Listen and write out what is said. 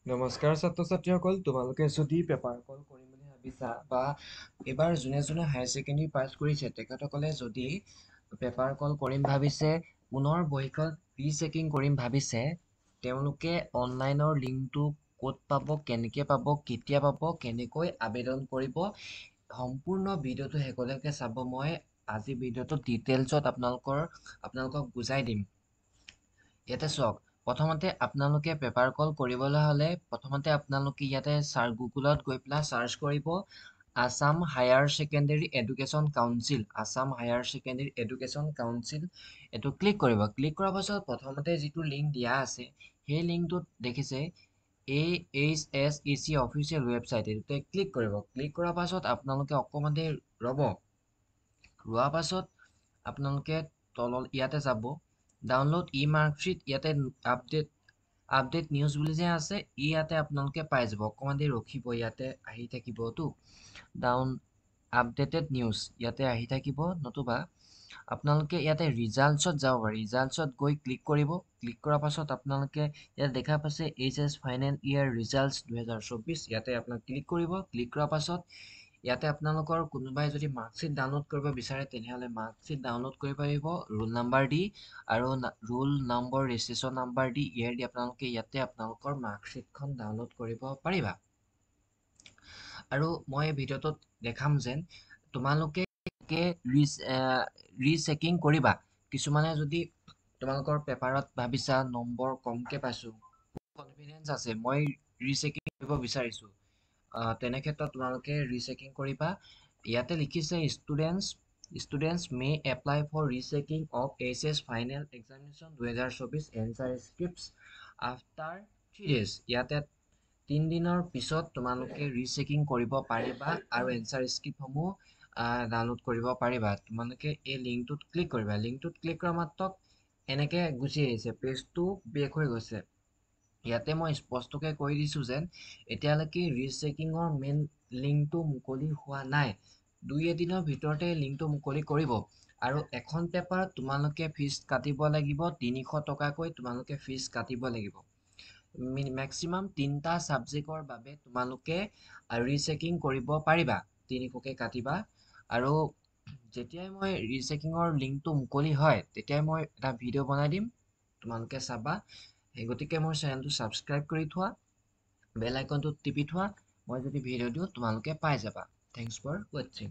নমস্কাৰ ছাত্ৰ ছাত্ৰীসকল, তোমালোকে যদি পেপাৰ কল কৰিম বুলি ভাবিছা বা এইবাৰ যোনে যোনে হায়াৰ ছেকেণ্ডেৰী পাছ কৰিছে তেখেতসকলে যদি পেপাৰ কল কৰিম ভাবিছে, পুনৰ বহীখন ৰিচেকিং কৰিম ভাবিছে, তেওঁলোকে অনলাইনৰ লিংকটো ক'ত পাব, কেনেকৈ পাব, কেতিয়া পাব, কেনেকৈ আবেদন কৰিব, সম্পূৰ্ণ ভিডিঅ'টো শেষলৈকে চাব। মই আজি ভিডিঅ'টো ডিটেইলছত আপোনালোকক বুজাই দিম। ইয়াতে চাওক, প্ৰথমতে আপোনালোকে পেপাৰ কল কৰিবলৈ হ'লে প্ৰথমতে আপোনালোকে ইয়াতে গুগলত গৈ পেলাই চাৰ্চ কৰিব Assam higher secondary education council. Assam higher secondary education council এইটো ক্লিক কৰিব। ক্লিক কৰাৰ পাছত প্ৰথমতে যিটো লিংক দিয়া আছে সেই লিংকটোত দেখিছে AHSEC অফিচিয়েল ৱেবছাইট, এইটোতে ক্লিক কৰিব। ক্লিক কৰাৰ পাছত আপোনালোকে অকণমান দেৰি ৰ'ব। ৰোৱাৰ পাছত আপোনালোকে তলত ইয়াতে যাব, ডাউনলোড ই মাৰ্কশ্বিট, ইয়াতে আপডেট নিউজ বুলি যে আছে, ইয়াতে আপোনালোকে পাই যাব। অকণমান দেৰি ৰখিব, ইয়াতে আহি থাকিবতো আপডেটেড নিউজ, ইয়াতে আহি থাকিব। নতুবা আপোনালোকে ইয়াতে ৰিজাল্টছত যাব পাৰে। ৰিজাল্টছত গৈ ক্লিক কৰিব। ক্লিক কৰাৰ পাছত আপোনালোকে ইয়াত দেখা পাইছে HS ফাইনেল ইয়াৰ ৰিজাল্টছ 2024, ইয়াতে আপোনাক ক্লিক কৰিব। ক্লিক কৰাৰ পাছত ইয়াতে আপোনালোকৰ কোনোবাই যদি মাৰ্কশ্বিট ডাউনলোড কৰিব বিচাৰে তেনেহ'লে মাৰ্কশ্বিট ডাউনলোড কৰিব পাৰিব ৰোল নাম্বাৰ দি, আৰু ৰোল নম্বৰ ৰেজিষ্ট্ৰেশ্যন নাম্বাৰ দি ইয়াৰ দি আপোনালোকে ইয়াতে আপোনালোকৰ মাৰ্কশ্বিটখন ডাউনলোড কৰিব পাৰিবা। আৰু মই ভিডিঅ'টোত দেখাম যেন তোমালোকে ৰিচেকিং কৰিবা। কিছুমানে যদি তোমালোকৰ পেপাৰত ভাবিছা নম্বৰ কমকে পাইছো, কনফিডেঞ্চ আছে, মই ৰিচেকিং কৰিব বিচাৰিছো, তেনে ক্ষেত্ৰত তোমালোকে ৰিচেকিং কৰিবা। ইয়াতে লিখিছে students may apply for rechecking of HS final examination 2024 answer scripts after 3 days। ইয়াতে 3 দিনৰ পিছত তোমালোকে ৰিচেকিং কৰিব পাৰিবা আৰু এনচাৰ স্ক্ৰিপ্টসমূহ ডাউনলোড কৰিব পাৰিবা। তোমালোকে এই লিংকটোত ক্লিক কৰিবা। লিংকটোত ক্লিক কৰা মাত্ৰক এনেকে গুচি আহিছে, পেজটো ব্ৰেক হৈ গৈছে। ইয়াতে মই স্পষ্টকৈ কৈ দিছোঁ যেন এতিয়ালৈকে ৰিচেকিঙৰ মেইন লিংকটো মুকলি হোৱা নাই। 2-এদিনৰ ভিতৰতে লিংকটো মুকলি কৰিব। আৰু এখন পেপাৰত তোমালোকে ফিজ কাটিব লাগিব 300 টকাকৈ তোমালোকে ফিজ কাটিব লাগিব। মেক্সিমাম 3টা ছাবজেক্টৰ বাবে তোমালোকে ৰিচেকিং কৰিব পাৰিবা, 300কৈ কাটিবা। আৰু যেতিয়াই মই ৰিচেকিঙৰ লিংকটো মুকলি হয় তেতিয়াই মই এটা ভিডিঅ' বনাই দিম, তোমালোকে চাবা। সেই গতিকে মোৰ চেনেলটো ছাবস্ক্ৰাইব কৰি থোৱা, বেল আইকনটো টিপি থোৱা, মই যদি ভিডিঅ' দিওঁ তোমালোকে পাই যাবা। Thanks for ৱাটছিং।